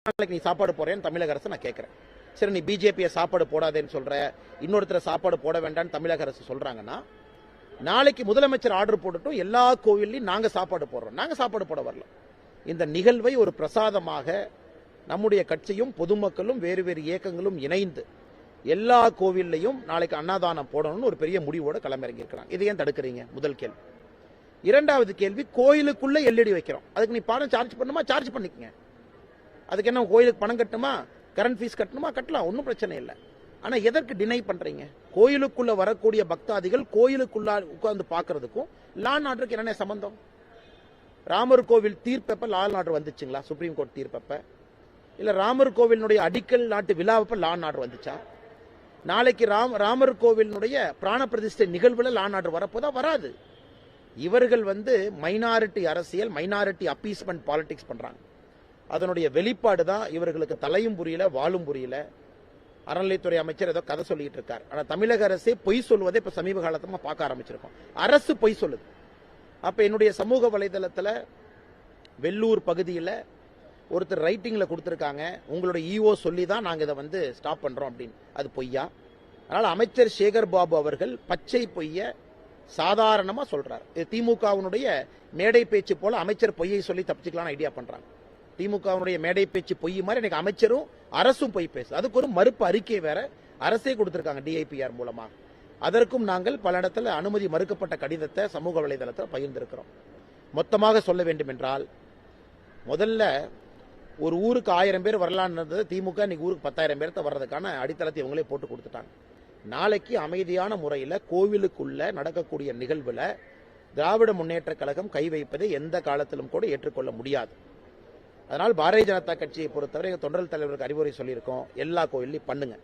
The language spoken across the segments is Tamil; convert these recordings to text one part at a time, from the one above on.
நாளைக்கு நீ சாப்பாடு போறேன்னு தமிழக அரசு நான் கேட்கிறேன். சரி, நீ பிஜேபியை சாப்பாடு போடாதேன்னு சொல்ற, இன்னொருத்தர் சாப்பாடு போட வேண்டாம்னு தமிழக அரசு சொல்றாங்கன்னா, நாளைக்கு முதலமைச்சர் ஆர்டர் போட்டுட்டும் எல்லா கோவில்லையும் நாங்க சாப்பாடு போடுறோம். நாங்க சாப்பாடு போட வரல. இந்த நிகழ்வை ஒரு பிரசாதமாக நம்முடைய கட்சியும் பொதுமக்களும் வேறு வேறு இயக்கங்களும் இணைந்து எல்லா கோவில்லையும் நாளைக்கு அன்னதானம் போடணும்னு ஒரு பெரிய முடிவோட களமிறங்கி இருக்கிறாங்க. இதை ஏன் தடுக்கிறீங்க? முதல் கேள்வி. இரண்டாவது கேள்வி, கோயிலுக்குள்ள எல்இடி வைக்கிறோம், அதுக்கு நீ பணம் சார்ஜ் பண்ணுமா? சார்ஜ் பண்ணிக்கங்க. அதுக்கு என்ன கோயிலுக்கு பணம் கட்டணுமா? கரண்ட் ஃபீஸ் கட்டணுமா? கட்டலாம், ஒன்றும் பிரச்சனை இல்லை. ஆனா எதற்கு டினை பண்றீங்க? கோயிலுக்குள்ள வரக்கூடிய பக்தாதிகள் கோயிலுக்குள்ள உட்கார்ந்து பாக்குறதுக்கும் லா அண்ட் ஆர்டருக்கு என்ன சம்பந்தம்? ராமர் கோவில் தீர்ப்பப்ப லா அண்ட் ஆர்டர் வந்துச்சுங்களா? சுப்ரீம் கோர்ட் தீர்ப்பப்ப இல்ல ராமர் கோவிலுடைய அடிக்கல் நாட்டு விழாவப்ப லா அண்ட் ஆர்டர் வந்துச்சா? நாளைக்கு ராமர் கோவிலுடைய பிராண பிரதிஷ்டை நிகழ்வுல லா அண்ட் ஆர்டர் வரப்போதா? வராது. இவர்கள் மைனாரிட்டி அரசியல், மைனாரிட்டி அப்பீஸ்மெண்ட் பாலிடிக்ஸ் பண்றாங்க. அதனுடைய வெளிப்பாடு தான் இவர்களுக்கு தலையும் புரியல, வாழும் புரியல. அறநிலைத்துறை அமைச்சர் ஏதோ கதை சொல்லிட்டு இருக்கார். ஆனா தமிழக அரசே பொய் சொல்வதை இப்ப சமீப காலத்துல பார்க்க ஆரம்பிச்சிருக்கோம். அரசு பொய் சொல்லுது. அப்ப என்னுடைய சமூக வலைதளத்துல வெள்ளூர் பகுதியில் ஒருத்தர் ரைட்டிங்ல கொடுத்திருக்காங்க, உங்களுடைய இஓ சொல்லி தான் நாங்க இதை ஸ்டாப் பண்றோம் அப்படின்னு. அது பொய்யா? அதனால அமைச்சர் சேகர் பாபு அவர்கள் பச்சை பொய்ய சாதாரணமா சொல்றாரு. திமுகவினுடைய மேடை பேச்சு போல அமைச்சர் பொய்யை சொல்லி தப்பிச்சுக்கலாம் ஐடியா பண்றாங்க. திமுகவினுடைய மேடை பேச்சு பொய் மாதிரி எனக்கு அமைச்சரும் அரசும் பொய் பேசு. அதுக்கு ஒரு மறுப்பு அறிக்கை வேற அரசே கொடுத்திருக்காங்க டிஐபிஆர் மூலமா. அதற்கும் நாங்கள் பல இடத்துல அனுமதி மறுக்கப்பட்ட கடிதத்தை சமூக வலைதளத்தில் பகிர்ந்திருக்கிறோம். மொத்தமாக சொல்ல வேண்டும் என்றால், முதல்ல ஒரு ஊருக்கு 1000 பேர் வரலான்னு திமுக இன்னைக்கு ஊருக்கு 10,000 பேர்த்த வர்றதுக்கான அடித்தளத்தை இவங்களே போட்டு கொடுத்துட்டாங்க. நாளைக்கு அமைதியான முறையில் கோவிலுக்குள்ள நடக்கக்கூடிய நிகழ்வுல திராவிட முன்னேற்ற கழகம் கை வைப்பதை எந்த காலத்திலும் கூட ஏற்றுக்கொள்ள முடியாது. அதனால் பாரதிய ஜனதா கட்சியை பொறுத்தவரை தொண்டர் தலைவருக்கு அறிவுரை சொல்லியிருக்கோம், எல்லா கோயிலையும் பண்ணுங்க,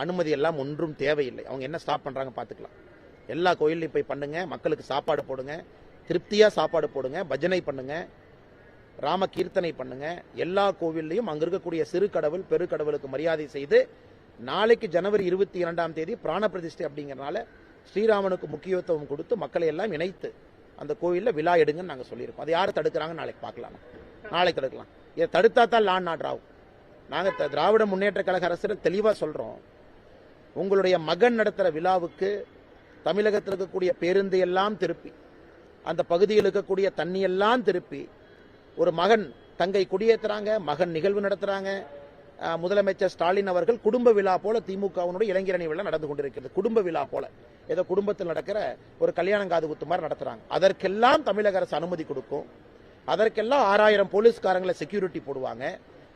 அனுமதி எல்லாம் ஒன்றும் தேவையில்லை. அவங்க என்ன ஸ்டாப் பண்றாங்க பாத்துக்கலாம். எல்லா கோயிலையும் போய் பண்ணுங்க, மக்களுக்கு சாப்பாடு போடுங்க, திருப்தியா சாப்பாடு போடுங்க, பஜனை பண்ணுங்க, ராம கீர்த்தனை பண்ணுங்க. எல்லா கோவில்லையும் அங்க இருக்கக்கூடிய சிறு கடவுள் பெருக்கடவுளுக்கு மரியாதை செய்து நாளைக்கு ஜனவரி 22ஆம் தேதி பிராண பிரதிஷ்டை அப்படிங்கறனால ஸ்ரீராமனுக்கு முக்கியத்துவம் கொடுத்து மக்களை எல்லாம் இணைத்து அந்த கோயில்ல விழா எடுங்கன்னு நாங்க சொல்லியிருக்கோம். அது யாரு தடுக்கிறாங்க நாளைக்கு பார்க்கலாம். நாளைக்கு தடுக்கலாம். இதை தடுத்தா தான் லா அண்ட் ஆர்டர் ஆகும். நாங்க திராவிட முன்னேற்ற கழக அரசு தெளிவா சொல்றோம், உங்களுடைய மகன் நடத்துற விழாவுக்கு தமிழகத்தில் இருக்கக்கூடிய பேருந்து எல்லாம் திருப்பி, அந்த பகுதியில் இருக்கக்கூடிய தண்ணி எல்லாம் திருப்பி, ஒரு மகன் தங்கை குடியேற்றுறாங்க, மகன் நிகழ்வு நடத்துறாங்க. முதலமைச்சர் ஸ்டாலின் அவர்கள் குடும்ப விழா போல திமுகவினுடைய இளைஞரணி விழா நடந்து கொண்டிருக்கிறது. குடும்ப விழா போல ஏதோ குடும்பத்தில் நடக்கிற ஒரு கல்யாணம் காது குத்து மாதிரி நடத்துறாங்க. அதற்கெல்லாம் தமிழக அரசு அனுமதி கொடுக்கும். அதற்கெல்லாம் 6000 போலீஸ்காரங்களை செக்யூரிட்டி போடுவாங்க.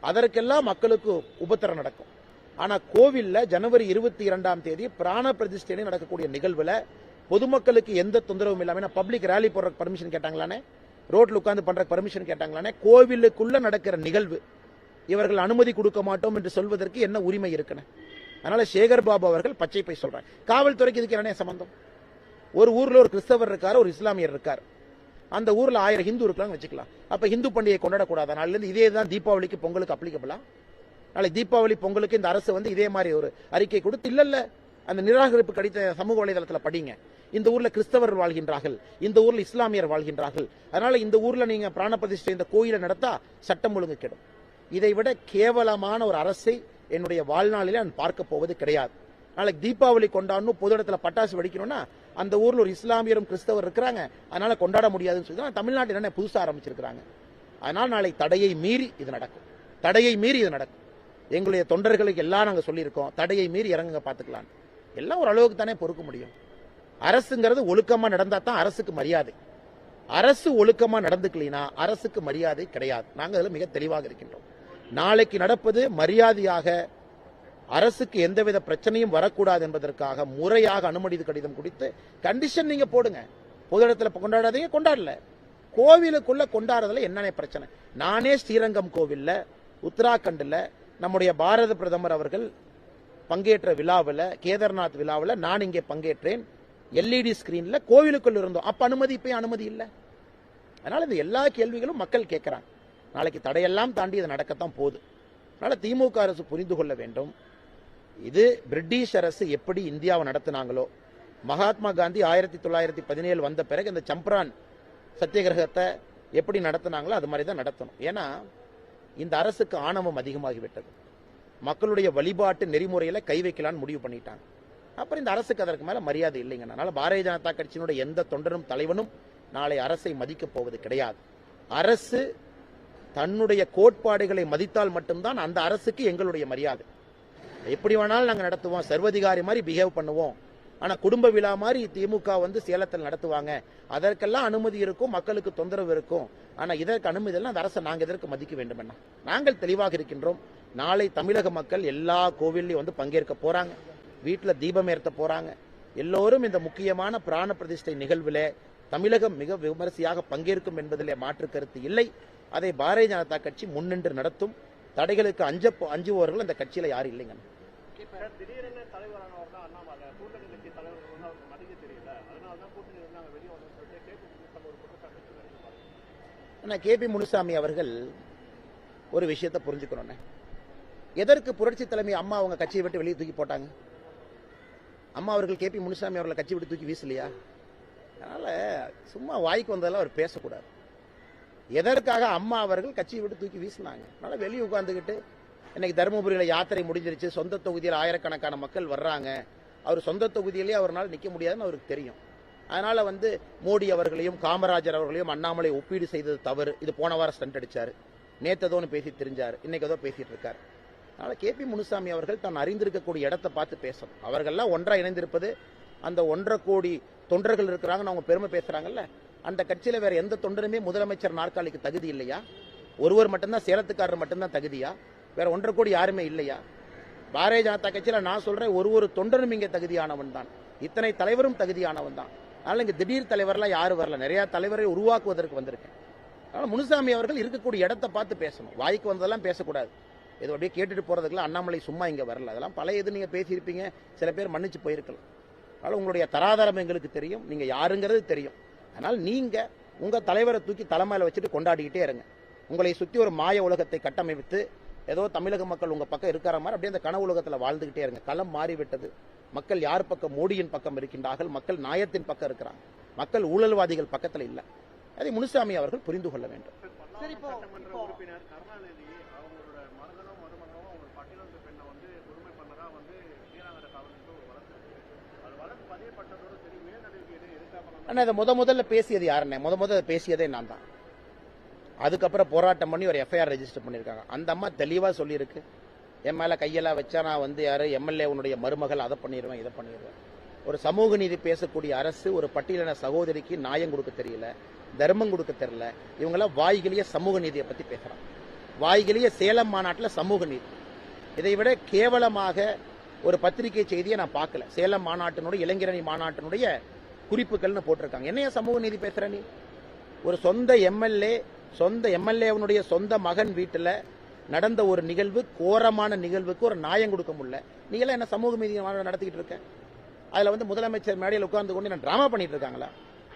அதற்கெல்லாம் மக்களுக்கு உபத்திரம் நடக்கும். ஆனா கோவில்ல ஜனவரி 22ஆம் தேதி பிராண பிரதிஷ்டை நடக்கக்கூடிய நிகழ்வுல பொதுமக்களுக்கு எந்த தொந்தரவும் இல்லாம பப்ளிக் ரேலி போடுற பர்மிஷன் கேட்டாங்களானே, ரோட்ல உட்கார்ந்து பண்ற பர்மிஷன் கேட்டாங்களானே, கோவிலுக்குள்ள நடக்கிற நிகழ்வு இவர்கள் அனுமதி கொடுக்க மாட்டோம் என்று சொல்வதற்கு என்ன உரிமை இருக்குன்னு? அதனால சேகர் பாபு அவர்கள் பச்சை போய் சொல்றாங்க. காவல்துறைக்கு இதுக்கு என்ன சம்பந்தம்? ஒரு ஊர்ல ஒரு கிறிஸ்தவர் இருக்காரு, ஒரு இஸ்லாமியர் இருக்காரு, அந்த ஊர்ல 1000 ஹிந்து இருக்கலாம் வச்சுக்கலாம். அப்ப ஹிந்து பண்டிகை கொண்டாடக்கூடாது. நாளிலிருந்து இதே தான் தீபாவளிக்கு பொங்கலுக்கு அப்ளிகபிளா? நாளை தீபாவளி பொங்கலுக்கு இந்த அரசு இதே மாதிரி ஒரு அறிக்கை கொடுத்து இல்ல அந்த நிராகரிப்பு கடித சமூக வலைதளத்தில் படிங்க. இந்த ஊர்ல கிறிஸ்தவர்கள் வாழ்கின்றார்கள், இந்த ஊர்ல இஸ்லாமியர் வாழ்கின்றார்கள், அதனால இந்த ஊர்ல நீங்க பிராண பிரதிஷ்டை இந்த கோயிலை நடத்தா சட்டம் ஒழுங்கு கெடும். இதை விட கேவலமான ஒரு அரசை என்னுடைய வாழ்நாளில் நான் பார்க்க போவது கிடையாது. நாளைக்கு தீபாவளி கொண்டாடணும், பொது இடத்துல பட்டாசு வெடிக்கணும்னா அந்த ஊர்ல ஒரு இஸ்லாமியரும் கிறிஸ்தவர் இருக்கிறாங்க, அதனால கொண்டாட முடியாதுன்னு சொல்லி தமிழ்நாட்டில் என்ன புதுசா ஆரம்பிச்சிருக்காங்க. அதனால் நாளை தடையை மீறி இது நடக்கும். தடையை மீறி இது நடக்கும். எங்களுடைய தொண்டர்களுக்கு எல்லாம் நாங்க சொல்லியிருக்கோம், தடையை மீறி இறங்குங்க பாத்துக்கலாம். எல்லாம் ஒரு அளவுக்கு தானே பொறுக்க முடியும். அரசுங்கிறது ஒழுக்கமா நடந்தா தான் அரசுக்கு மரியாதை. அரசு ஒழுக்கமா நடந்துக்கலினா அரசுக்கு மரியாதை கிடையாது. நாங்க அதுல மிக தெளிவாக இருக்கின்றோம். நாளைக்கு நடப்பது மரியாதையாக, அரசுக்கு எந்தவித பிரச்சனையும் வரக்கூடாது என்பதற்காக முறையாக அனுமதி கடிதம் கொடுத்து கண்டிஷன் நீங்க போடுங்க. பொது இடத்துல கொண்டாடாதீங்க, கொண்டாடல. கோவிலுக்குள்ள கொண்டாடுறதுல என்ன பிரச்சனை? நானே ஸ்ரீரங்கம் கோவில்ல, உத்தராகண்ட்ல நம்முடைய பாரத பிரதமர் அவர்கள் பங்கேற்ற விழாவில், கேதார்நாத் விழாவில் நான் இங்கே பங்கேற்றேன். எல்இடி ஸ்கிரீன்ல கோவிலுக்குள் இருந்தோம். அப்ப அனுமதி, இப்ப அனுமதி இல்லை. அதனால இந்த எல்லா கேள்விகளும் மக்கள் கேட்கிறாங்க. நாளைக்கு தடையெல்லாம் தாண்டி இது நடக்கத்தான் போகுது. அதனால திமுக அரசு புரிந்து கொள்ள வேண்டும், இது பிரிட்டிஷ் அரசு எப்படி இந்தியாவை நடத்தினாங்களோ, மகாத்மா காந்தி 1917 வந்த பிறகு இந்த சம்பரான் சத்தியகிரகத்தை எப்படி நடத்தினாங்களோ அது மாதிரி தான் நடத்தணும். ஏன்னா இந்த அரசுக்கு ஆணவம் அதிகமாகிவிட்டது. மக்களுடைய வழிபாட்டு நெறிமுறையில கை வைக்கலான்னு முடிவு பண்ணிட்டாங்க. அப்புறம் இந்த அரசுக்கு அதற்கு மேல மரியாதை இல்லைங்க. அதனால பாரதிய ஜனதா கட்சியினுடைய எந்த தொண்டரும் தலைவனும் நாளை அரசை மதிக்கப் போவது கிடையாது. அரசு தன்னுடைய கோட்பாடுகளை மதித்தால் மட்டும்தான் அந்த அரசுக்கு எங்களுடைய மரியாதை. எப்படி வேணாலும் நாங்க நடத்துவோம், சர்வதிகாரி மாதிரி பிஹேவ் பண்ணுவோம். ஆனா குடும்ப விழா மாதிரி திமுக வந்து சேலத்தில் நடத்துவாங்க, அதற்கெல்லாம் அனுமதி இருக்கும், மக்களுக்கு தொந்தரவு இருக்கும். ஆனா இதற்கு அனுமதி எல்லாம் அந்த அரசை நாங்க எதற்கு மதிக்க வேண்டும்? என்ன நாங்கள் தெளிவாக இருக்கின்றோம். நாளை தமிழக மக்கள் எல்லா கோவில்லையும் வந்து பங்கேற்க போறாங்க, வீட்டுல தீபம் ஏற்ற போறாங்க. எல்லோரும் இந்த முக்கியமான பிராண பிரதிஷ்டை நிகழ்வில் தமிழகம் மிக விமரிசையாக பங்கேற்கும் என்பதிலே மாற்று கருத்து இல்லை. அதை பாரதிய ஜனதா கட்சி முன்னின்று நடத்தும். தடைகளுக்கு அஞ்சுபவர்கள் அந்த கட்சியில யாரும் இல்லைங்க. கேபி முனுசாமி அவர்கள் ஒரு விஷயத்தை புரிஞ்சுக்கணும். எதற்கு புரட்சி தலைமை அம்மா அவங்க கட்சியை விட்டு வெளியே தூக்கி போட்டாங்க? அம்மா அவர்கள் கேபி முனுசாமி அவர்களை கட்சி விட்டு தூக்கி வீசலையா? அதனால சும்மா வாய்க்கு வந்ததெல்லாம் அவர் பேசக்கூடாது. எதற்காக அம்மா அவர்கள் கட்சியை விட்டு தூக்கி வீசினாங்க? அதனால வெளியே உட்கார்ந்துக்கிட்டு இன்னைக்கு தருமபுரியில யாத்திரை முடிஞ்சிருச்சு, சொந்த தொகுதியில் ஆயிரக்கணக்கான மக்கள் வர்றாங்க, அவர் சொந்த தொகுதியிலேயே அவரால் நிற்க முடியாதுன்னு அவருக்கு தெரியும். அதனால வந்து மோடி அவர்களையும் காமராஜர் அவர்களையும் அண்ணாமலை ஒப்பீடு செய்தது தவறு. இது போன வாரம் ஸ்டண்ட் அடிச்சாரு, நேத்து ஏதோ பேசி தெரிஞ்சாரு, இன்னைக்கு ஏதோ பேசிட்டு இருக்காரு. அதனால கேபி முனுசாமி அவர்கள் தான் அறிந்திருக்கக்கூடிய இடத்தை பார்த்து பேசணும். அவர்கள்லாம் ஒன்றா இணைந்திருப்பது, அந்த 1.5 கோடி தொண்டர்கள் இருக்கிறாங்கன்னு அவங்க பெருமை பேசுறாங்கல்ல, அந்த கட்சியில வேற எந்த தொண்டருமே முதலமைச்சர் நாற்காலிக்கு தகுதி இல்லையா? ஒருவர் மட்டும்தான், சேலத்துக்காரர் மட்டும்தான் தகுதியா? வேற 1.5 கோடி யாருமே இல்லையா? பாரதிய ஜனதா கட்சியில நான் சொல்றேன், ஒரு தொண்டரும் இங்க தகுதியானவன் தான், இத்தனை தலைவரும் தகுதியானவன் தான். அதனால இங்க திடீர் தலைவர்லாம் யாரும் வரல, நிறைய தலைவரை உருவாக்குவதற்கு வந்திருக்கேன். அதனால முனுசாமி அவர்கள் இருக்கக்கூடிய இடத்தை பார்த்து பேசணும், வாய்க்கு வந்ததெல்லாம் பேசக்கூடாது. ஏதோ அப்படியே கேட்டுட்டு போறதுக்குலாம் அண்ணாமலை சும்மா இங்க வரல, அதெல்லாம் பழைய இது நீங்க பேசியிருப்பீங்க, சில பேர் மன்னிச்சு போயிருக்கலாம். அதனால உங்களுடைய தராதரம் எங்களுக்கு தெரியும், நீங்க யாருங்கிறது தெரியும். அதனால் நீங்க உங்க தலைவரை தூக்கி தலைமையில வச்சுட்டு கொண்டாடிக்கிட்டே இருங்க. உங்களை சுத்தி ஒரு மாய உலகத்தை கட்டமைத்து ஏதோ தமிழக மக்கள் உங்க பக்கம் இருக்கிற மாதிரி அப்படியே அந்த கனவு உலகத்தில் வாழ்ந்துகிட்டே இருங்க. களம் மாறிவிட்டது. மக்கள் யார் பக்கம்? மோடியின் பக்கம் இருக்கின்றார்கள். மக்கள் நியாயத்தின் பக்கம் இருக்கிறாங்க. மக்கள் ஊழல்வாதிகள் பக்கத்தில் இல்ல. அதை முனுசாமி அவர்கள் புரிந்து கொள்ள வேண்டும். ஆனா இதை முதல்ல பேசியது யாருன்னு? முதல்ல பேசியதே நான் தான். அதுக்கப்புறம் போராட்டம் பண்ணி ஒரு எஃப்ஐஆர் ரெஜிஸ்டர் பண்ணிருக்காங்க. அந்த அம்மா தெளிவா சொல்லியிருக்கு, என் மேல கையெல்லாம் வச்சா நான் வந்து யாரு எம்எல்ஏ உன்னுடைய மருமகள், அதை பண்ணிடுவேன், இதை பண்ணிடுவேன். ஒரு சமூக நீதி பேசக்கூடிய அரசு ஒரு பட்டியலின சகோதரிக்கு நியாயம் கொடுக்க தெரியல, தர்மம் கொடுக்க தெரியல. இவங்கெல்லாம் வாய்கிலேயே சமூக நீதியை பத்தி பேசுறாங்க. வாய்கிலேயே சேலம் மாநாட்டில் சமூக நீதி. இதை விட கேவலமாக ஒரு பத்திரிகை செய்தியை நான் பார்க்கல. சேலம் மாநாட்டினுடைய இளைஞரணி மாநாட்டினுடைய குறிப்புகள்னு போட்டிருக்காங்க. என்னைய சமூக நீதி பேசுற நீ? ஒரு சொந்த எம்எல்ஏ சொந்த மகன் வீட்டுல நடந்த ஒரு நிகழ்வு, கோரமான நிகழ்வுக்கு ஒரு நியாயம் கொடுக்க முடியல. நீங்க எல்லாம் என்ன சமூக நீதி நடத்திக்கிட்டு இருக்க? அதுல வந்து முதலமைச்சர் மேடையில் உட்கார்ந்து கொண்டு நான் டிராமா பண்ணிட்டு இருக்காங்களா?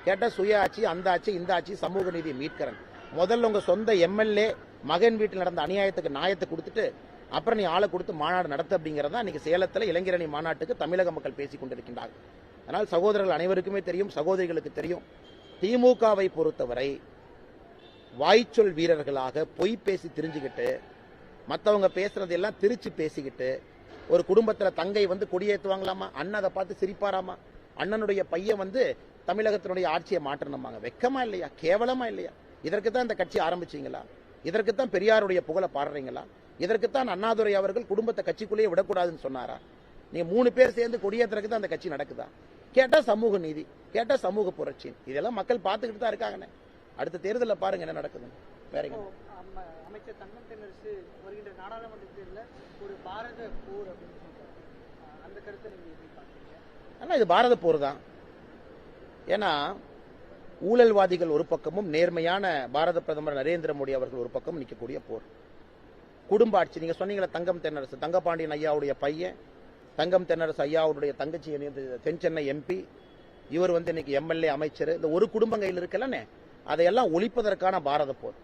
கேட்டா சுய ஆட்சி, அந்த ஆட்சி, இந்த ஆட்சி, சமூக நீதி மீட்கிறேன். முதல்ல உங்க சொந்த எம்எல்ஏ மகன் வீட்டில் நடந்த அநியாயத்துக்கு நியாயத்தை கொடுத்துட்டு அப்புறம் நீ ஆளை கொடுத்து மாநாடு நடத்த அப்படிங்கறதா இன்னைக்கு சேலத்தில் இளைஞரணி மாநாட்டுக்கு தமிழக மக்கள் பேசிக் கொண்டிருக்கின்றார்கள். அதனால் சகோதரர்கள் அனைவருக்குமே தெரியும், சகோதரிகளுக்கு தெரியும், திமுகவை பொறுத்தவரை வாய்ச்சொல் வீரர்களாக பொய் பேசி திரிஞ்சுக்கிட்டு, மற்றவங்க பேசுறதெல்லாம் திருச்சி பேசிக்கிட்டு, ஒரு குடும்பத்தில் தங்கை வந்து கொடியேற்றுவாங்களாமா, அண்ணன் அதை பார்த்து சிரிப்பாராமா, அண்ணனுடைய பையன் வந்து தமிழகத்தினுடைய ஆட்சியை மாற்றணுமாங்க. வெக்கமா இல்லையா? கேவலமா இல்லையா? இதற்குத்தான் இந்த கட்சி ஆரம்பிச்சீங்களா? இதற்குத்தான் பெரியாருடைய புகழை பாடுறீங்களா? இதற்குத்தான் அண்ணாதுரை அவர்கள் குடும்பத்தை கட்சிக்குள்ளேயே விடக்கூடாதுன்னு சொன்னாரா? நீங்க 3 பேர் சேர்ந்து கொடியேற்றுறதுக்கு தான் அந்த கட்சி நடக்குதா? கேட்டா சமூக நீதி, கேட்டா சமூக புரட்சி. இதெல்லாம் மக்கள் பார்த்துக்கிட்டு தான் இருக்காங்க. அடுத்த தேர்தலில் பாருங்க என்ன நடக்குது. வேற அமைச்சர் தங்கம் தென்னரசு வருகின்ற நாடாளுமன்ற தேர்தலில் ஒரு பாரத போர் அப்படின்னு சொல்றாங்க. அந்த கருத்தை நீங்க எப்படி பாக்குறீங்க? ஆனா இது பாரத போர் தான். ஏன்னா ஊழல்வாதிகள் ஒரு பக்கமும் நேர்மையான பாரத பிரதமர் நரேந்திர மோடி அவர்கள் ஒரு பக்கம் நிற்கக்கூடிய போர். குடும்ப ஆட்சி. நீங்க சொன்னீங்களா தங்கம் தென்னரசு, தங்கபாண்டியன் ஐயாவுடைய பையன், தங்கம் தென்னரசு ஐயாவுடைய தங்கச்சி தென் சென்னை எம்பி, இவர் வந்து இன்னைக்கு எம்எல்ஏ அமைச்சர். இந்த ஒரு குடும்பம் கையில் இருக்கலன்னு அதையெல்லாம் ஒழிப்பதற்கான பாரத போர்.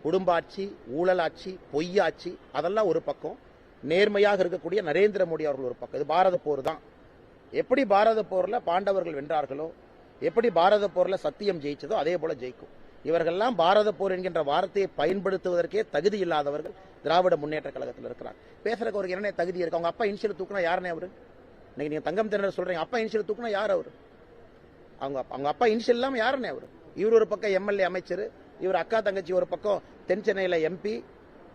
குடும்பாட்சி, ஊழலாட்சி, பொய்யாட்சி, அதெல்லாம் ஒரு பக்கம். நேர்மையாக இருக்கக்கூடிய நரேந்திர மோடி அவர்கள் ஒரு பக்கம். இது பாரத போர் தான். எப்படி பாரத போர்ல பாண்டவர்கள் வென்றார்களோ, எப்படி பாரத போர்ல சத்தியம் ஜெயிச்சதோ அதே போல ஜெயிக்கும். இவர்கள்லாம் பாரத போர் என்கின்ற வார்த்தையை பயன்படுத்துவதற்கே தகுதி இல்லாதவர்கள் திராவிட முன்னேற்ற கழகத்தில் இருக்கிறாங்க. பேசுறதுக்கு ஒரு என்ன தகுதி இருக்கு? அவங்க அப்பா இனிஷியல் தூக்குனா யாருனே அவரு? இன்னைக்கு நீங்க தங்கம் திணற சொல்றீங்க, அப்பா இனிஷியல் தூக்குனா யார் அவரு? அவங்க அப்பா இனிஷியல் இல்லாம யாருன்னே அவரு? இவர் ஒரு பக்கம் எம்எல்ஏ அமைச்சர், இவர் அக்கா தங்கச்சி ஒரு பக்கம் தென் சென்னையில எம்பி.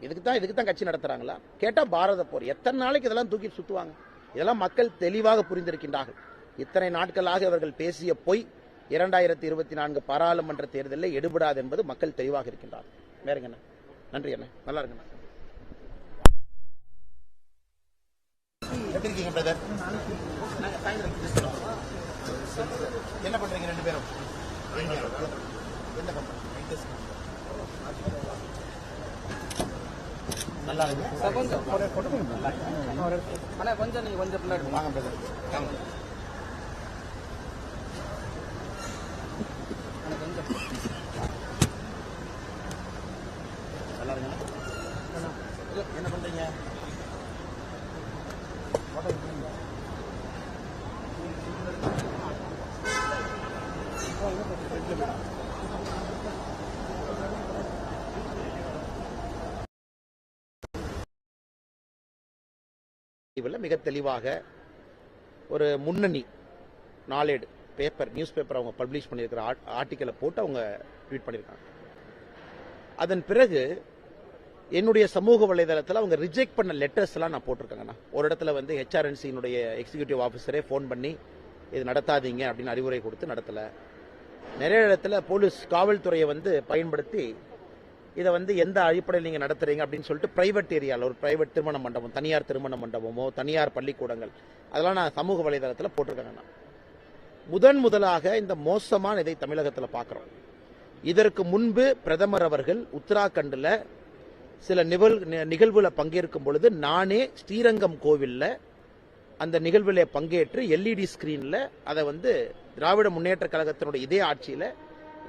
இதுக்கு தான் கட்சி நடத்துறாங்களா? கேட்டா பாரத போர். எத்தனை நாளைக்கு இதெல்லாம் தூக்கி சுத்துவாங்க? இதெல்லாம் மக்கள் தெளிவாக புரிந்திருக்கின்றார்கள். இத்தனை நாட்களாக இவர்கள் பேசிய பொய் 2024 பாராளுமன்ற தேர்தலில் எடுபடாது என்பது மக்கள் தெளிவாக இருக்கின்றார். வேறங்க என்ன? நன்றி அண்ணா, நல்லா இருக்குண்ணா. எப்படி இருக்கீங்க பிரதர்? என்ன பண்றீங்க ரெண்டு பேரும்? நல்லா இருக்கு. கொஞ்சம் நீங்க கொஞ்சம் பின்னாடி வாங்க பிரதர். நல்லா இருக்குங்க. என்ன பண்றீங்க? மிக தெளிவாக ஒரு முன்னணி நாளேடு பேப்பர் நியூஸ் பேப்பர் அவங்க பப்ளிஷ் பண்ணியிருக்கிற ஆர்டிக்கலை போட்டு அவங்க ட்வீட் பண்ணியிருக்காங்க. அதன் பிறகு என்னுடைய சமூக வலைதளத்தில் அவங்க ரிஜெக்ட் பண்ண லெட்டர்ஸ் எல்லாம் நான் போட்டிருக்கேங்கண்ணா. ஒரு இடத்துல வந்து ஹெச்ஆர்என்சியினுடைய எக்ஸிகியூட்டிவ் ஆஃபீஸரே ஃபோன் பண்ணி இது நடத்தாதீங்க அப்படின்னு அறிவுரை கொடுத்து நடத்தலை. நிறைய இடத்துல போலீஸ் காவல்துறையை வந்து பயன்படுத்தி இதை வந்து எந்த அடிப்படையில் நீங்கள் நடத்துறீங்க அப்படின்னு சொல்லிட்டு பிரைவேட் ஏரியாவில் ஒரு பிரைவேட் திருமண மண்டபம், தனியார் திருமண மண்டபமோ தனியார் பள்ளிக்கூடங்கள் அதெல்லாம் நான் சமூக வலைதளத்தில் போட்டிருக்கேங்கண்ணா. முதலாக இந்த மோசமான இதை தமிழகத்தில் பார்க்குறோம். இதற்கு முன்பு பிரதமர் அவர்கள் உத்தராகண்டில் சில நிகழ்வுல பங்கேற்கும் பொழுது நானே ஸ்ரீரங்கம் கோவில்ல அந்த நிகழ்வில் பங்கேற்று எல்இடி ஸ்கிரீன்ல அதை வந்து திராவிட முன்னேற்ற கழகத்தினுடைய இதே ஆட்சியில்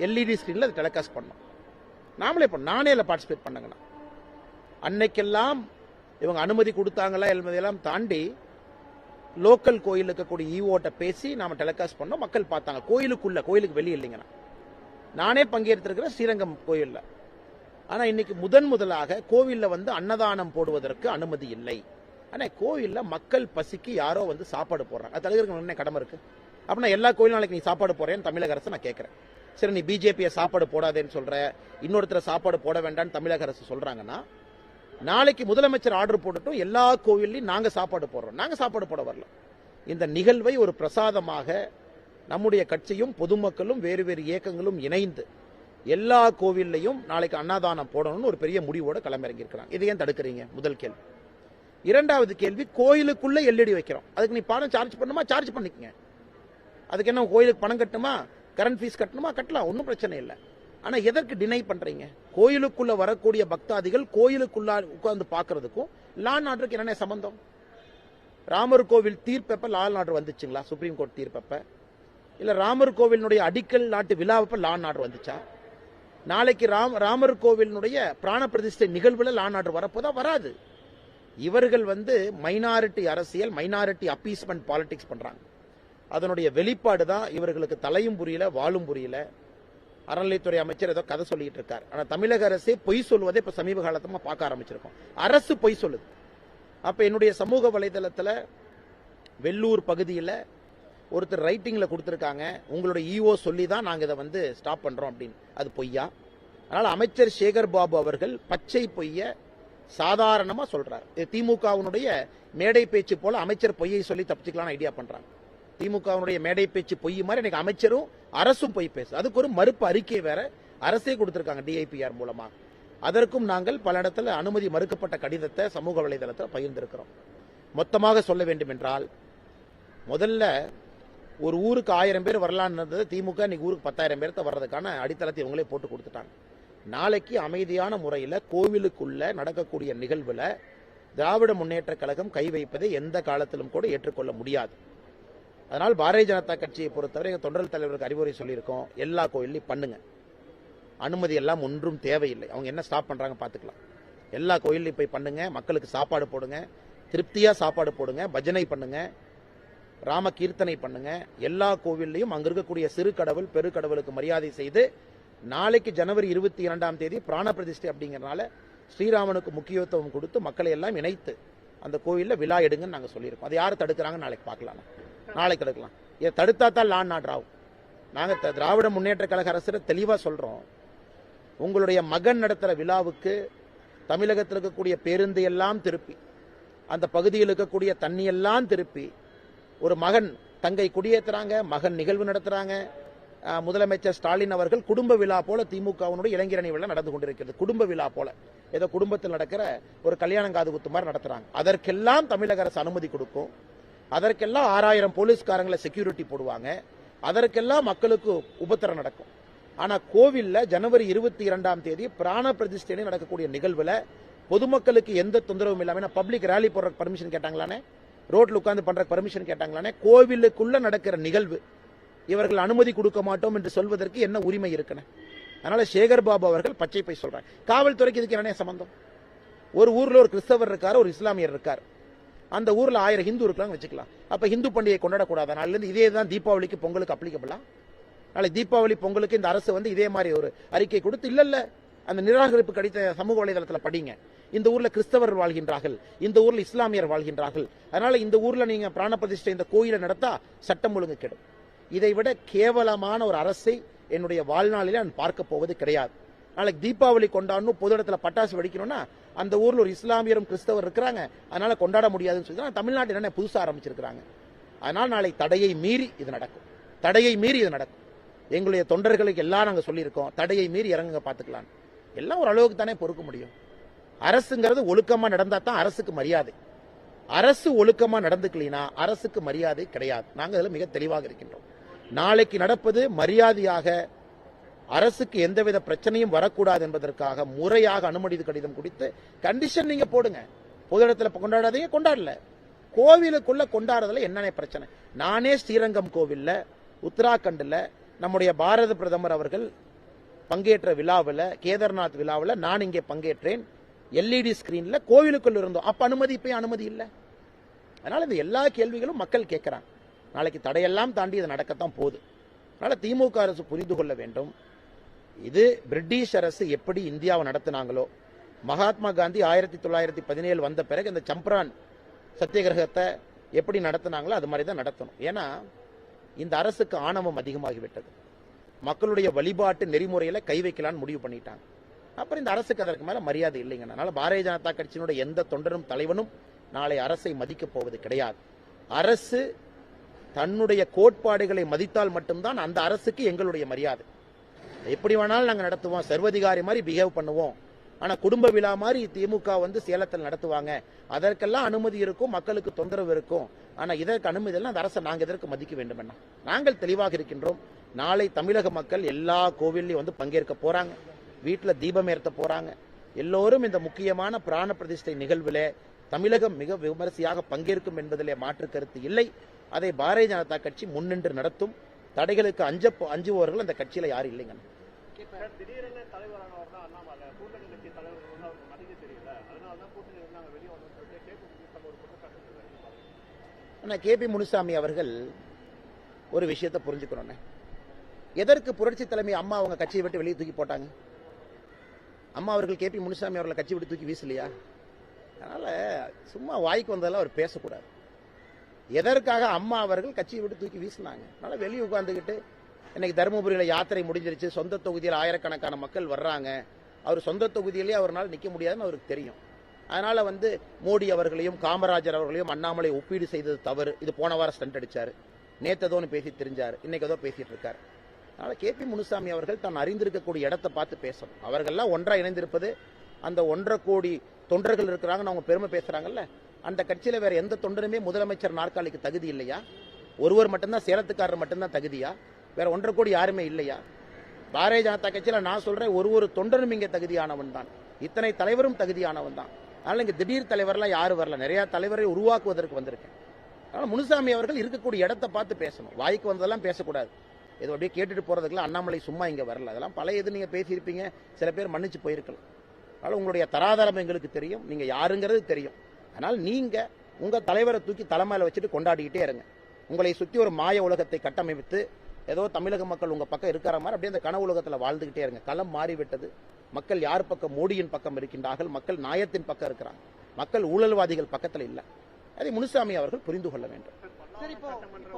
எல்இடி ஸ்கிரீன்ல அதை டெலிகாஸ்ட் பண்ணோம். நானே பார்ட்டிசிபேட் பண்ணங்கண்ணா. அன்னைக்கெல்லாம் இவங்க அனுமதி கொடுத்தாங்களா என்பதையெல்லாம் தாண்டி லோக்கல் கோயில் இருக்கக்கூடிய ஈவோட்ட பேசி நாம டெலிகாஸ்ட் பண்ணோம். மக்கள் பார்த்தாங்க. கோயிலுக்கு வெளியே இல்லைங்கண்ணா. நானே பங்கேற்றிருக்கிறேன் ஸ்ரீரங்கம் கோயில்ல. ஆனா இன்னைக்கு முதலாக கோவில்ல வந்து அன்னதானம் போடுவதற்கு அனுமதி இல்லை. ஆனா கோவில்ல மக்கள் பசிக்கு யாரோ வந்து சாப்பாடு போடுறாங்க. அது தலைவருக்கு என்ன கடமை இருக்கு? அப்படின்னா எல்லா கோயிலும் நாளைக்கு நீ சாப்பாடு போறேன்னு தமிழக அரசு நான் கேட்கிறேன். சரி, நீ பிஜேபியை சாப்பாடு போடாதேன்னு சொல்ற, இன்னொருத்தர் சாப்பாடு போட வேண்டாம்னு தமிழக அரசு சொல்றாங்கன்னா, நாளைக்கு முதலமைச்சர் ஆர்டர் போட்டுட்டும் எல்லா கோவில்லையும் நாங்க சாப்பாடு போடுறோம். நாங்க சாப்பாடு போட வரல. இந்த நிகழ்வை ஒரு பிரசாதமாக நம்முடைய கட்சியும் பொதுமக்களும் வேறு இயக்கங்களும் இணைந்து எல்லா கோவில்லையும் நாளைக்கு அன்னதானம் போடணும்னு ஒரு பெரிய முடிவோட களமிறங்கி இருக்கிறாங்க. இதை ஏன் தடுக்கிறீங்க? முதல் கேள்வி. இரண்டாவது கேள்வி, கோயிலுக்குள்ள எல்இடி வைக்கிறோம். அதுக்கு நீ பணம் சார்ஜ் பண்ணுமா? சார்ஜ் பண்ணிக்கங்க. அதுக்கு என்ன கோயிலுக்கு பணம் கட்டணுமா? கரண்ட் ஃபீஸ் கட்டணுமா? கட்டலாம், ஒன்றும் பிரச்சனை இல்லை. ஆனா எதற்கு டினை பண்றீங்க? கோயிலுக்குள்ள வரக்கூடிய பக்தாதிகள் கோயிலுக்குள்ள உட்கார்ந்து பாக்குறதுக்கும் லா அண்ட் ஆர்டருக்கு என்ன சம்பந்தம்? ராமர் கோவில் தீர்ப்பப்ப லா அண்ட் ஆர்டர் வந்துச்சுங்களா? சுப்ரீம் கோர்ட் தீர்ப்பப்ப இல்ல ராமர் கோவிலுடைய அடிக்கல் நாட்டு விழாவப்ப லா அண்ட் ஆர்டர் வந்துச்சா? நாளைக்கு ராமர் கோவிலுடைய பிராண பிரதிஷ்டை நிகழ்வுல லா அண்ட் ஆர்டர் வரப்போதா? வராது. இவர்கள் வந்து மைனாரிட்டி அரசியல், மைனாரிட்டி அப்பீஸ்மெண்ட் பாலிடிக்ஸ் பண்றாங்க. அதனுடைய வெளிப்பாடு தான் இவர்களுக்கு தலையும் புரியல, வாழும் புரியல. அறநிலைத்துறை அமைச்சர் ஏதோ கதை சொல்லிட்டு இருக்காரு. ஆனா தமிழக அரசே பொய் சொல்வதை இப்ப சமீப காலத்தமா பார்க்க ஆரம்பிச்சிருக்கோம். அரசு பொய் சொல்லுது. அப்ப என்னுடைய சமூக வலைதளத்துல வெள்ளூர் பகுதியில் ஒருத்தர் ரைட்டிங்ல கொடுத்திருக்காங்க, உங்களுடைய ஈஓ சொல்லி தான் நாங்க இதை வந்து ஸ்டாப் பண்றோம் அப்படின்னு. அது பொய்யா? அதனால அமைச்சர் சேகர் பாபு அவர்கள் பச்சை பொய்ய சாதாரணமா சொல்றாரு. திமுகவினுடைய மேடை பேச்சு போல அமைச்சர் பொய்யை சொல்லி தப்பிச்சுக்கலாம் ஐடியா பண்றாங்க. திமுகவினுடைய மேடை பேச்சு பொய் மாதிரி எனக்கு அமைச்சரும் அரசும் பொய் பேசு. அதுக்கு ஒரு மறுப்பு அறிக்கை வேற அரசே கொடுத்திருக்காங்க டிஐபிஆர் மூலமா. அதற்கும் நாங்கள் பல இடத்துல அனுமதி மறுக்கப்பட்ட கடிதத்தை சமூக வலைதளத்தில் பகிர்ந்திருக்கிறோம். மொத்தமாக சொல்ல வேண்டும் என்றால், முதல்ல ஒரு ஊருக்கு 1000 பேர் வரலான்னு இருந்தது. திமுக இன்னைக்கு ஊருக்கு 10,000 பேர்த்த வர்றதுக்கான அடித்தளத்தை இவங்களே போட்டு கொடுத்துட்டாங்க. நாளைக்கு அமைதியான முறையில் கோவிலுக்குள்ள நடக்கக்கூடிய நிகழ்வுல திராவிட முன்னேற்ற கழகம் கை வைப்பதை எந்த காலத்திலும் கூட ஏற்றுக்கொள்ள முடியாது. அதனால் பாரதிய ஜனதா கட்சியை பொறுத்தவரை எங்கள் தொண்டர் தலைவருக்கு அறிவுரை சொல்லியிருக்கோம், எல்லா கோயிலையும் பண்ணுங்க, அனுமதி எல்லாம் ஒன்றும் தேவையில்லை. அவங்க என்ன ஸ்டாப் பண்றாங்க பார்த்துக்கலாம். எல்லா கோயிலையும் போய் பண்ணுங்க, மக்களுக்கு சாப்பாடு போடுங்க, திருப்தியா சாப்பாடு போடுங்க, பஜனை பண்ணுங்க, ராம கீர்த்தனை பண்ணுங்க. எல்லா கோவில்லையும் அங்க இருக்கக்கூடிய சிறு கடவுள் பெருக்கடவுளுக்கு மரியாதை செய்து நாளைக்கு ஜனவரி 22ஆம் தேதி பிராண பிரதிஷ்டை அப்படிங்கறனால ஸ்ரீராமனுக்கு முக்கியத்துவம் கொடுத்து மக்களை எல்லாம் இணைத்து அந்த கோயில்ல விழா எடுங்கன்னு நாங்க சொல்லியிருக்கோம். அது யாரு தடுக்கிறாங்க நாளைக்கு பார்க்கலாம். நாளைக்கு தடுக்கலாம். இதை தடுத்தா தான் லா அண்ட் ஆர்டர் ஆகும். நாங்க திராவிட முன்னேற்ற கழக அரசு தெளிவா சொல்றோம். உங்களுடைய மகன் நடத்துற விழாவுக்கு தமிழகத்தில் இருக்கக்கூடிய பேருந்து எல்லாம் திருப்பி, அந்த பகுதியில் இருக்கக்கூடிய தண்ணி எல்லாம் திருப்பி, ஒரு மகன் தங்கை குடியேற்றுறாங்க, மகன் நிகழ்வு நடத்துறாங்க. முதலமைச்சர் ஸ்டாலின் அவர்கள் குடும்ப விழா போல திமுகவினுடைய இளைஞரணி விழா நடந்து கொண்டிருக்கிறது. குடும்ப விழா போல ஏதோ குடும்பத்தில் நடக்கிற ஒரு கல்யாணம் காது குத்து மாதிரி நடத்துறாங்க. அதற்கெல்லாம் தமிழக அரசு அனுமதி கொடுக்கும். அதற்கெல்லாம் 6000 போலீஸ்காரங்களை செக்யூரிட்டி போடுவாங்க. அதற்கெல்லாம் மக்களுக்கு உபத்திரம் நடக்கும். ஆனா கோவில்ல ஜனவரி 22ஆம் தேதி பிராண பிரதிஷ்டை நடக்கக்கூடிய நிகழ்வுல பொதுமக்களுக்கு எந்த தொந்தரவும் இல்லாம பப்ளிக் ரேலி போடுற பர்மிஷன் கேட்டாங்களானே, ரோட்ல உட்கார்ந்து பண்ற பர்மிஷன் கேட்டாங்களானே, கோவிலுக்குள்ள நடக்கிற நிகழ்வு இவர்கள் அனுமதி கொடுக்க மாட்டோம் என்று சொல்வதற்கு என்ன உரிமை இருக்குன்னு? அதனால சேகர் பாபு அவர்கள் பச்சை பை சொல்றாங்க. காவல்துறைக்கு இதுக்கு என்ன சம்பந்தம்? ஒரு ஊர்ல ஒரு கிறிஸ்தவர் இருக்காரு, ஒரு இஸ்லாமியர் இருக்கார். அந்த ஊர்ல 1000 ஹிந்து இருக்காங்க வச்சுக்கலாம். அப்ப ஹிந்து பண்டிகை கொண்டாடக்கூடாது. நாளில இருந்து இதே தான் தீபாவளிக்கு பொங்கலுக்கு அப்ளிகபிளா? நாளை தீபாவளி பொங்கலுக்கு இந்த அரசு வந்து இதே மாதிரி ஒரு அறிக்கை கொடுத்து இல்ல அந்த நிராகரிப்பு கிடைத்த சமூக வலைதளத்தில் படிங்க. இந்த ஊர்ல கிறிஸ்தவர் வாழ்கின்றார்கள், இந்த ஊர்ல இஸ்லாமியர் வாழ்கின்றார்கள். அதனால இந்த ஊர்ல நீங்க பிராண பிரதிஷ்டை இந்த கோயிலை நடத்தா சட்டம் ஒழுங்கு கெடும். இதை விட கேவலமான ஒரு அரசை என்னுடைய வாழ்நாளில் நான் பார்க்க போவது கிடையாது. நாளைக்கு தீபாவளி கொண்டாடணும், பொது இடத்துல பட்டாசு வெடிக்கணும்னா அந்த ஊர்ல ஒரு இஸ்லாமியரும் கிறிஸ்தவர் இருக்கிறாங்க, அதனால கொண்டாட முடியாதுன்னு சொல்லி தமிழ்நாட்டில் என்ன புதுசா ஆரம்பிச்சிருக்காங்க. அதனால நாளை தடையை மீறி இது நடக்கும். தடையை மீறி இது நடக்கும். எங்களுடைய தொண்டர்களுக்கு எல்லாம் நாங்க சொல்லியிருக்கோம், தடையை மீறி இறங்குங்க பாத்துக்கலாம். எல்லாம் ஒரு அளவுக்கு தானே பொறுக்க முடியும். அரசுங்கிறது ஒழுக்கமா நடந்தா தான் அரசுக்கு மரியாதை. அரசு ஒழுக்கமா நடந்துக்கலினா அரசுக்கு மரியாதை கிடையாது. நாங்க அதில் மிக தெளிவாக இருக்கின்றோம். நாளைக்கு நடப்பது மரியாதையாக, அரசுக்கு எந்தவித பிரச்சனையும் வரக்கூடாது என்பதற்காக முறையாக அனுமதி கடிதம் கொடுத்து கண்டிஷன் நீங்க போடுங்க. பொது இடத்துல கொண்டாடாதீங்க, கொண்டாடல. கோவிலுக்குள்ள கொண்டாடுறதுல என்னென்ன பிரச்சனை? நானே ஸ்ரீரங்கம் கோவில்ல, உத்தராகண்ட்ல நம்முடைய பாரத பிரதமர் அவர்கள் பங்கேற்ற விழாவில், கேதார்நாத் விழாவில் நான் இங்கே பங்கேற்றேன். LED ஸ்கிரீன்ல கோவிலுக்குள்ள இருந்தோம். அப்ப அனுமதி, இப்ப அனுமதி இல்லை. அதனால இந்த எல்லா கேள்விகளும் மக்கள் கேட்கிறாங்க. நாளைக்கு தடையெல்லாம் தாண்டி இது நடக்கத்தான் போகுது. அதனால திமுக அரசு புரிந்து கொள்ள வேண்டும். இது பிரிட்டிஷ் அரசு எப்படி இந்தியாவை நடத்தினாங்களோ, மகாத்மா காந்தி 1917 வந்த பிறகு இந்த சம்பரான் சத்தியகிரகத்தை எப்படி நடத்தினாங்களோ அது மாதிரி தான் நடத்தணும். ஏன்னா இந்த அரசுக்கு ஆணவம் அதிகமாகிவிட்டது. மக்களுடைய வழிபாட்டு நெறிமுறையில கை வைக்கலான்னு முடிவு பண்ணிட்டாங்க. அப்புறம் இந்த அரசுக்கு அதற்கு மேல மரியாதை இல்லைங்க. அதனால பாரதிய ஜனதா கட்சியினுடைய எந்த தொண்டரும் தலைவனும் நாளை அரசை மதிக்க போவது கிடையாது. அரசு தன்னுடைய கோட்பாடுகளை மதித்தால் மட்டும்தான் அந்த அரசுக்கு எங்களுடைய மரியாதை. எப்படி வேணாலும் நாங்க நடத்துவோம், சர்வதிகாரி மாதிரி பிஹேவ் பண்ணுவோம். ஆனா குடும்ப விழா மாதிரி திமுக வந்து சேலத்தில் நடத்துவாங்க, அதற்கெல்லாம் அனுமதி இருக்கும், மக்களுக்கு தொந்தரவு இருக்கும். ஆனா இதற்கு அனுமதி எல்லாம் அந்த அரசை நாங்க எதற்கு மதிக்க வேண்டும்? என்ன நாங்கள் தெளிவாக இருக்கின்றோம். நாளை தமிழக மக்கள் எல்லா கோவில்லையும் வந்து பங்கேற்க போறாங்க, வீட்டுல தீபம் ஏற்ற போறாங்க. எல்லோரும் இந்த முக்கியமான பிராண பிரதிஷ்டை நிகழ்விலே தமிழகம் மிக விமரிசையாக பங்கேற்கும் என்பதிலே மாற்று கருத்து இல்லை. அதை பாரதிய ஜனதா கட்சி முன்னின்று நடத்தும். தடைகளுக்கு அஞ்சுபவர்கள் அந்த கட்சியில யாரும் இல்லைங்க. KP முனுசாமி அவர்கள் ஒரு விஷயத்தை புரிஞ்சுக்கணும். எதற்கு புரட்சி தலைமை அம்மா அவங்க கட்சியை விட்டு வெளியே தூக்கி போட்டாங்க? அம்மா அவர்கள் KP முனுசாமி அவர்களை கட்சி விட்டு தூக்கி வீசலையா? அதனால சும்மா வாய்க்கு வந்ததெல்லாம் அவர் பேசக்கூடாது. எதற்காக அம்மா அவர்கள் கட்சியை விட்டு தூக்கி வீசினாங்க? அதனால வெளியே உட்கார்ந்துக்கிட்டு இன்னைக்கு தருமபுரியில யாத்திரை முடிஞ்சிருச்சு, சொந்த தொகுதியில் ஆயிரக்கணக்கான மக்கள் வர்றாங்க, அவர் சொந்த தொகுதியிலேயே அவரால் நிற்க முடியாதுன்னு அவருக்கு தெரியும். அதனால வந்து மோடி அவர்களையும் காமராஜர் அவர்களையும் அண்ணாமலை ஒப்பீடு செய்தது தவறு. இது போன வாரம் ஸ்டண்ட் அடிச்சாரு, நேத்ததோன்னு பேசி தெரிஞ்சாரு, இன்னைக்கு ஏதோ பேசிட்டு இருக்காரு. அதனால KP முனுசாமி அவர்கள் தான் அறிந்திருக்கக்கூடிய இடத்தை பார்த்து பேசணும். அவர்கள்லாம் ஒன்றா இணைந்திருப்பது, அந்த 1.5 கோடி தொண்டர்கள் இருக்கிறாங்கன்னு அவங்க பெருமை பேசுறாங்கல்ல, அந்த கட்சியில வேற எந்த தொண்டருமே முதலமைச்சர் நாற்காலிக்கு தகுதி இல்லையா? ஒருவர் மட்டும்தான், சேலத்துக்காரர் மட்டும்தான் தகுதியா? வேற 1.5 கோடி யாருமே இல்லையா? பாரதிய ஜனதா கட்சியில நான் சொல்றேன், ஒரு தொண்டரும் இங்க தகுதியானவன் தான், இத்தனை தலைவரும் தகுதியானவன் தான். அதனால இங்க திடீர் தலைவர்லாம் யாரும் வரல, நிறைய தலைவரை உருவாக்குவதற்கு வந்திருக்கேன். அதனால முனுசாமி அவர்கள் இருக்கக்கூடிய இடத்தை பார்த்து பேசணும், வாய்க்கு வந்ததெல்லாம் பேசக்கூடாது. ஏதோ அப்படியே கேட்டுட்டு போறதுக்குலாம் அண்ணாமலை சும்மா இங்க வரல. அதெல்லாம் பழைய இது நீங்க பேசியிருப்பீங்க, சில பேர் மன்னிச்சு போயிருக்கலாம். அதனால உங்களுடைய தராதரம் எங்களுக்கு தெரியும், நீங்க யாருங்கிறது தெரியும். அதனால் நீங்க உங்க தலைவரை தூக்கி தலைமையில வச்சுட்டு கொண்டாடிக்கிட்டே இருங்க. உங்களை சுத்தி ஒரு மாய உலகத்தை கட்டமைத்து ஏதோ தமிழக மக்கள் உங்க பக்கம் இருக்கிற மாதிரி அப்படியே அந்த கனவு உலகத்தில் வாழ்ந்துகிட்டே இருங்க. களம் மாறிவிட்டது. மக்கள் யார் பக்கம்? மோடியின் பக்கம் இருக்கின்றார்கள். மக்கள் நியாயத்தின் பக்கம் இருக்கிறாங்க. மக்கள் ஊழல்வாதிகள் பக்கத்தில் இல்லை. அதை முனுசாமி அவர்கள் புரிந்து கொள்ள வேண்டும். சரி, இப்போ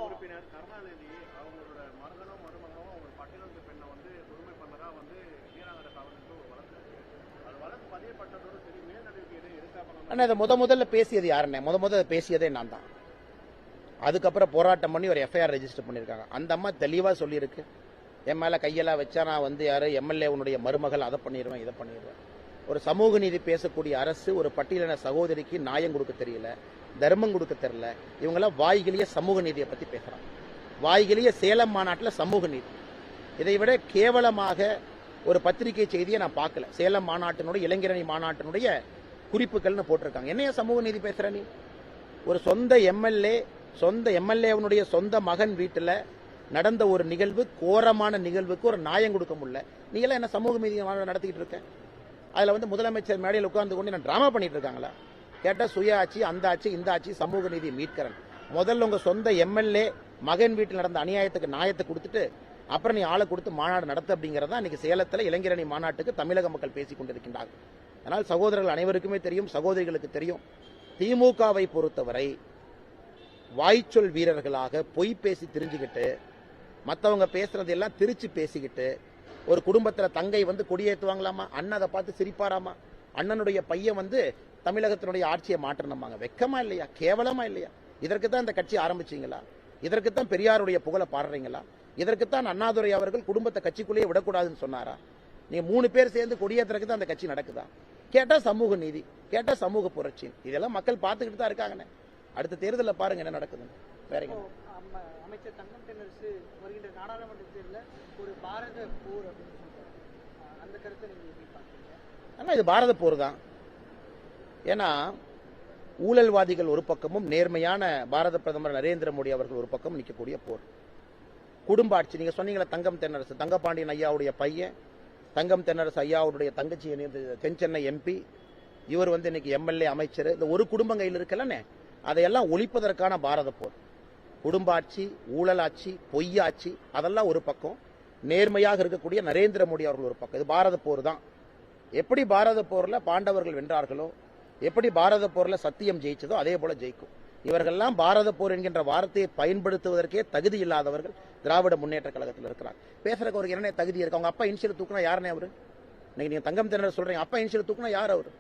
உறுப்பினர் கருணாநிதி அவங்களோட மகனும் மருமகனும் அவங்க பட்டியலத்து பெண்ணை வந்து கொடுமை பண்ணதா வந்து நீராங்கர காவலுக்கு ஒரு வழக்கு இருக்கு. அது வழக்கு பதியப்பட்டதோடு சரி, மேல் நடவடிக்கை எதுவும் எடுக்காம ஆனால் இதை முதல்ல பேசியது யாருன்னே? முதல்ல பேசியதே நான் தான். அதுக்கப்புறம் போராட்டம் பண்ணி ஒரு எஃப்ஐஆர் ரெஜிஸ்டர் பண்ணியிருக்காங்க. அந்த அம்மா தெளிவாக சொல்லியிருக்கு, என் மேலே கையெல்லாம் வச்சா நான் வந்து யார் எம்எல்ஏ உன்னுடைய மருமகள் அதை பண்ணிடுவேன் இதை பண்ணிடுவேன். ஒரு சமூக நீதி பேசக்கூடிய அரசு ஒரு பட்டியலின சகோதரிக்கு நியாயம் கொடுக்க தெரியல, தர்மம் கொடுக்க தெரியல. இவங்கெல்லாம் வாய்கிலேயே சமூக நீதியை பற்றி பேசுகிறாங்க. வாய்கிலேயே சேலம் மாநாட்டில் சமூக நீதி. இதை விட கேவலமாக ஒரு பத்திரிகை செய்தியை நான் பார்க்கல. சேலம் மாநாட்டினுடைய இளைஞரணி மாநாட்டினுடைய குறிப்புகள்னு போட்டிருக்காங்க. என்னைய சமூக நீதி பேசுற நீ? ஒரு சொந்த எம்எல்ஏவனுடைய சொந்த மகன் வீட்டில் நடந்த ஒரு நிகழ்வு, கோரமான நிகழ்வுக்கு ஒரு நியாயம் கொடுக்க முடியல. நீ எல்லாம் என்ன சமூக நீதி நடத்திக்கிட்டு இருக்க? அதுல வந்து முதலமைச்சர் மேடையில் உட்கார்ந்து கொண்டு நான் டிராமா பண்ணிட்டு இருக்காங்களா? கேட்டா சுய ஆட்சி, அந்த ஆட்சி, இந்த ஆட்சி, சமூக நீதி மீட்கிறேன். முதல்ல உங்க சொந்த எம்எல்ஏ மகன் வீட்டில் நடந்த அநியாயத்துக்கு நியாயத்தை கொடுத்துட்டு அப்புறம் நீ ஆளை கொடுத்து மாநாடு நடத்த அப்படிங்கறதா இன்னைக்கு சேலத்தில் இளைஞரணி மாநாட்டுக்கு தமிழக மக்கள் பேசிக் கொண்டிருக்கின்றார்கள். அதனால் சகோதரர்கள் அனைவருக்குமே தெரியும், சகோதரிகளுக்கு தெரியும், திமுகவை பொறுத்தவரை வாய்ச்சொல் வீரர்களாக பொய் பேசி திரிஞ்சுக்கிட்டு மற்றவங்க பேசுறதெல்லாம் திருச்சி பேசிக்கிட்டு ஒரு குடும்பத்தில் தங்கை வந்து கொடியேற்றுவாங்களாமா, அண்ணன் அதை பார்த்து சிரிப்பாராமா, அண்ணனுடைய பையன் வந்து தமிழகத்தினுடைய ஆட்சியை மாற்றணுமாங்க. வெக்கமா இல்லையா? கேவலமா இல்லையா? இதற்கு தான் இந்த கட்சி ஆரம்பிச்சீங்களா? இதற்கு தான் பெரியாருடைய புகழை பாடுறீங்களா? இதற்குத்தான் அண்ணாதுரை அவர்கள் குடும்பத்தை கட்சிக்குள்ளேயே விடக்கூடாதுன்னு சொன்னாரா? நீ 3 பேர் சேர்ந்து கொடியேற்றுறதுக்கு தான் அந்த கட்சி நடக்குதா? கேட்டா சமூக நீதி, கேட்டா சமூக புரட்சி. இதெல்லாம் மக்கள் பார்த்துக்கிட்டு தான் இருக்காங்கன்னு. அடுத்த தேர்தலில் பாருங்க என்ன நடக்குதுன்னு. வேற அமைச்சர் தங்கம் தென்னரசு வருகின்ற நாடாளுமன்ற தேர்தலில் ஒரு பாரத போர் அப்படின்னு சொல்றாரு. அந்த கருத்தை நீங்க எப்படி பாக்குறீங்க? ஆனா இது பாரத போர் தான். ஏன்னா ஊழல்வாதிகள் ஒரு பக்கமும் நேர்மையான பாரத பிரதமர் நரேந்திர மோடி அவர்கள் ஒரு பக்கம் நிற்கக்கூடிய போர். குடும்ப ஆட்சி. நீங்க சொன்னீங்களா தங்கம் தென்னரசு, தங்கபாண்டியன் ஐயாவுடைய பையன், தங்கம் தென்னரசு ஐயாவுடைய தங்கச்சி தென்சென்னை எம்பி, இவர் வந்து இன்னைக்கு எம்எல்ஏ அமைச்சர். இந்த ஒரு குடும்பம் கையில் இருக்கலன்னு அதையெல்லாம் ஒழிப்பதற்கான பாரத போர். குடும்ப ஆட்சி, ஊழலாட்சி, பொய்யாட்சி, அதெல்லாம் ஒரு பக்கம். நேர்மையாக இருக்கக்கூடிய நரேந்திர மோடி அவர்கள் ஒரு பக்கம். இது பாரத போர் தான். எப்படி பாரத போர்ல பாண்டவர்கள் வென்றார்களோ, எப்படி பாரத போர்ல சத்தியம் ஜெயிச்சதோ அதே போல ஜெயிக்கும். இவர்கள்லாம் பாரத போர் என்கின்ற வார்த்தையை பயன்படுத்துவதற்கே தகுதி இல்லாதவர்கள் திராவிட முன்னேற்ற கழகத்தில் இருக்கிறார். பேசுறதுக்கு அவருக்கு என்ன தகுதி இருக்கு? அவங்க அப்பா இனிஷியல் தூக்குனா யாருனே அவரு? இன்னைக்கு நீங்க தங்கம் தென்னரசு சொல்றீங்க, அப்பா இனிஷியல் தூக்குனா யார் அவரு?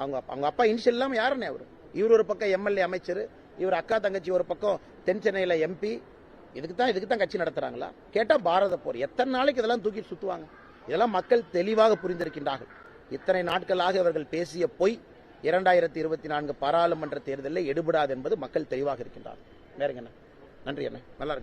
அவங்க அப்பா இனிஷியல் இல்லாம யாருன்னே அவரு? இவர் ஒரு பக்கம் எம்எல்ஏ அமைச்சர், இவர் அக்கா தங்கச்சி ஒரு பக்கம் தென் சென்னையில எம்பி. இதுக்கு தான் கட்சி நடத்துறாங்களா? கேட்டா பாரத போர். எத்தனை நாளைக்கு இதெல்லாம் தூக்கி சுத்துவாங்க? இதெல்லாம் மக்கள் தெளிவாக புரிந்திருக்கின்றார்கள். இத்தனை நாட்களாக இவர்கள் பேசிய பொய் 2024 பாராளுமன்ற தேர்தலில் எடுபடாது என்பது மக்கள் தெளிவாக இருக்கின்றார்கள். வேறங்க என்ன? நன்றி அண்ணா, நல்லா இருக்கு.